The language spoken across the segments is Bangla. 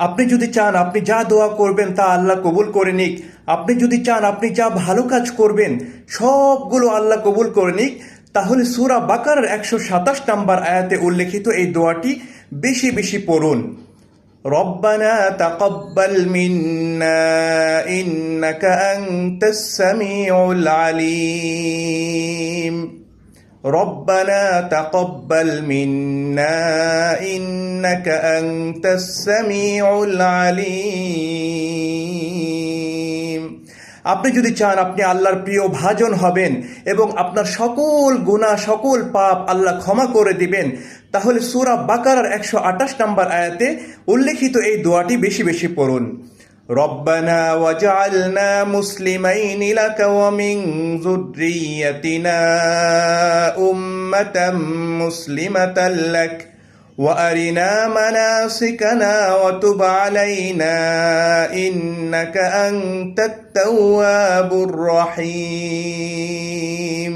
আপনি যদি চান আপনি যা দোয়া করবেন তা আল্লাহ কবুল করে নিক, আপনি যদি চান আপনি যা ভালো কাজ করবেন সবগুলো আল্লাহ কবুল করে নিক, তাহলে সূরা বাকারার 127 নম্বর আয়াতে উল্লেখিত এই দোয়াটি বেশি বেশি পড়ুন। রব্বানা তাকাব্বাল মিন্না ইন্নাকা আনতাস সামিউল আলিম। ربنا تقبل منا إنك أنت السميع العليم। আপনি যদি চান আপনি আল্লাহর প্রিয় ভাজন হবেন এবং আপনার সকল গুনাহ সকল পাপ আল্লাহ ক্ষমা করে দিবেন, তাহলে সূরা বাকারার 128 নম্বর আয়াতে উল্লেখিত এই দোয়াটি বেশি বেশি পড়ুন। ربنا وجعلنا مسلمين لك ومن ذريتنا أمة مسلمة لك وأرنا مناسكنا وتب علينا إنك أنت التواب الرحيم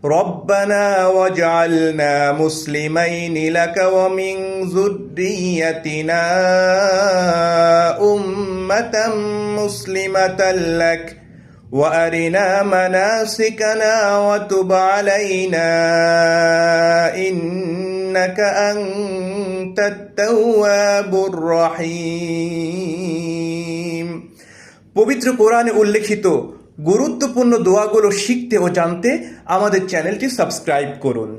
ربنا وجعلنا مسلمين لك ومن ذريتنا أمة مسلمة لك وأرنا مناسكنا وتب علينا إنك أنت التواب الرحيم। পবিত্র কোরআনে উল্লেখিত গুরুত্বপূর্ণ দোয়াগুলো শিখতে ও জানতে আমাদের চ্যানেলটি সাবস্ক্রাইব করুন।